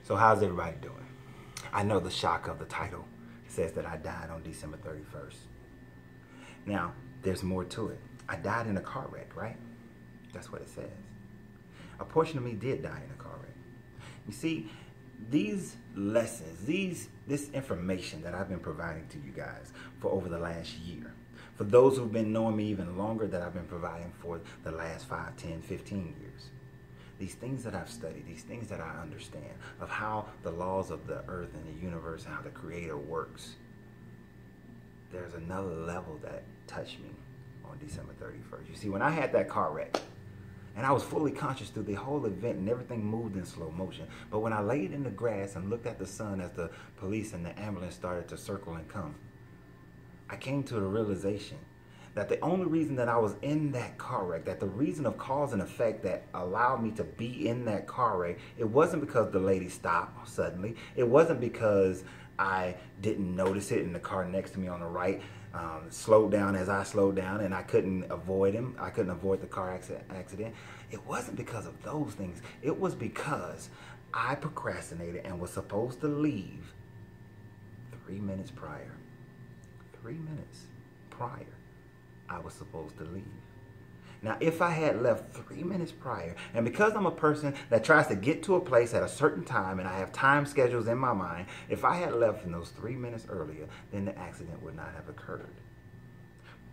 So how's everybody doing? I know the shock of the title says that I died on December 31st. Now, there's more to it. I died in a car wreck, right? That's what it says. A portion of me did die in a car wreck. You see, these lessons, this information that I've been providing to you guys for over the last year, for those who've been knowing me even longer, that I've been providing for the last 5, 10, 15 years. These things that I've studied, these things that I understand of how the laws of the earth and the universe and how the Creator works, there's another level that touched me on December 31st. You see, when I had that car wreck, and I was fully conscious through the whole event and everything moved in slow motion, but when I laid in the grass and looked at the sun as the police and the ambulance started to circle and come, I came to the realization that the only reason that I was in that car wreck, that the reason of cause and effect that allowed me to be in that car wreck, it wasn't because the lady stopped suddenly. It wasn't because I didn't notice it and the car next to me on the right slowed down as I slowed down and I couldn't avoid him. I couldn't avoid the car accident. It wasn't because of those things. It was because I procrastinated and was supposed to leave 3 minutes prior. 3 minutes prior. I was supposed to leave. Now, if I had left 3 minutes prior, and because I'm a person that tries to get to a place at a certain time and I have time schedules in my mind, if I had left in those 3 minutes earlier, then the accident would not have occurred.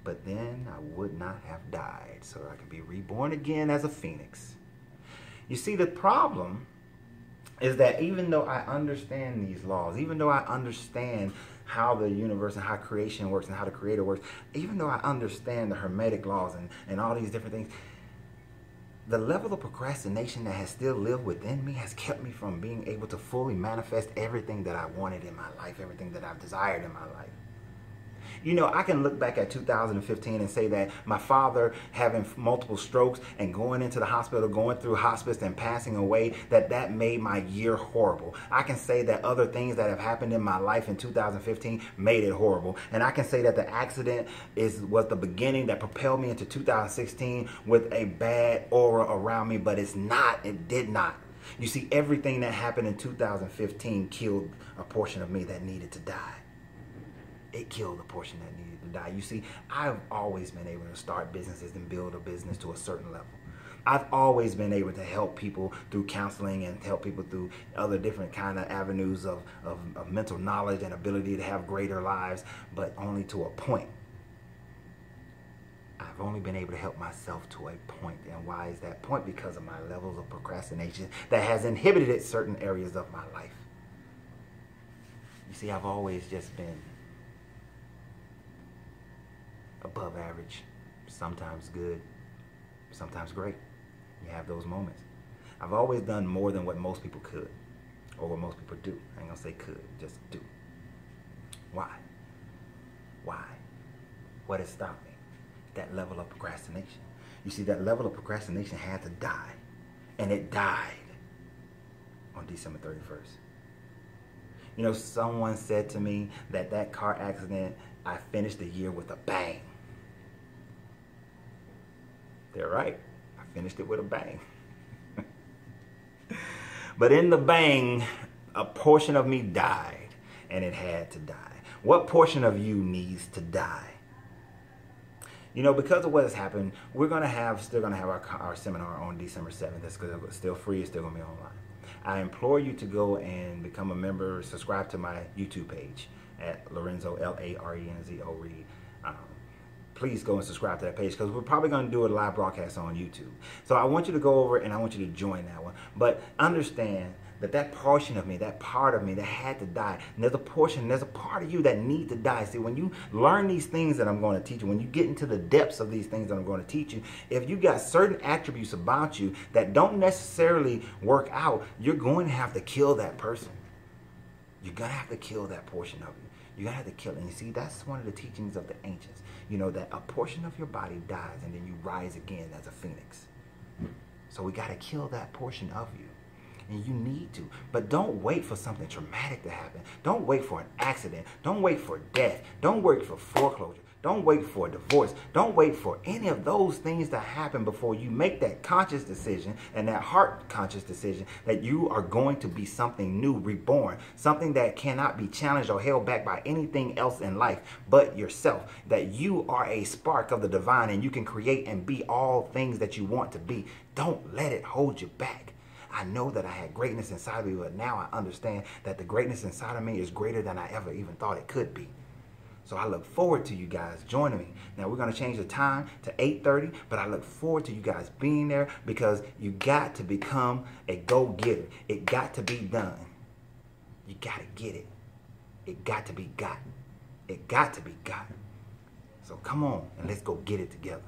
But then I would not have died, so I could be reborn again as a phoenix. You see, the problem is that even though I understand these laws, even though I understand how the universe and how creation works and how the Creator works, even though I understand the hermetic laws and all these different things, the level of procrastination that has still lived within me has kept me from being able to fully manifest everything that I wanted in my life, everything that I've desired in my life. You know, I can look back at 2015 and say that my father having multiple strokes and going into the hospital, going through hospice and passing away, that made my year horrible. I can say that other things that have happened in my life in 2015 made it horrible. And I can say that the accident was the beginning that propelled me into 2016 with a bad aura around me, but it's not, it did not. You see, everything that happened in 2015 killed a portion of me that needed to die. It killed the portion that needed to die. You see, I've always been able to start businesses and build a business to a certain level. I've always been able to help people through counseling and help people through other different kind of avenues of mental knowledge and ability to have greater lives, but only to a point. I've only been able to help myself to a point. And why is that point? Because of my levels of procrastination that has inhibited certain areas of my life. You see, I've always just been above average, sometimes good, sometimes great. You have those moments. I've always done more than what most people could, or what most people do. I ain't gonna say could, just do. Why? Why? What has stopped me? That level of procrastination. You see, that level of procrastination had to die, and it died on December 31st. You know, someone said to me that that car accident, I finished the year with a bang. They're right. I finished it with a bang. But in the bang, a portion of me died, and it had to die. What portion of you needs to die? You know, because of what has happened, we're still gonna have our seminar on December 7th. It's still free. It's still gonna be online. I implore you to go and become a member. Subscribe to my YouTube page at Lorenzo, L-A-R-E-N-Z-O Reed. Please go and subscribe to that page, because we're probably going to do a live broadcast on YouTube. So I want you to go over and I want you to join that one. But understand that that portion of me, that part of me that had to die, and there's a part of you that needs to die. See, when you learn these things that I'm going to teach you, when you get into the depths of these things that I'm going to teach you, if you got certain attributes about you that don't necessarily work out, you're going to have to kill that person. You're going to have to kill that portion of you. You're going to have to kill it. And you see, that's one of the teachings of the ancients. You know, that a portion of your body dies and then you rise again as a phoenix. So we got to kill that portion of you. And you need to. But don't wait for something traumatic to happen. Don't wait for an accident. Don't wait for death. Don't wait for foreclosure. Don't wait for a divorce. Don't wait for any of those things to happen before you make that conscious decision and that heart conscious decision that you are going to be something new, reborn, something that cannot be challenged or held back by anything else in life but yourself, that you are a spark of the divine and you can create and be all things that you want to be. Don't let it hold you back. I know that I had greatness inside of me, but now I understand that the greatness inside of me is greater than I ever even thought it could be. So I look forward to you guys joining me. Now we're going to change the time to 8:30, but I look forward to you guys being there because you got to become a go-getter. It got to be done. You got to get it. It got to be gotten. It got to be gotten. So come on and let's go get it together.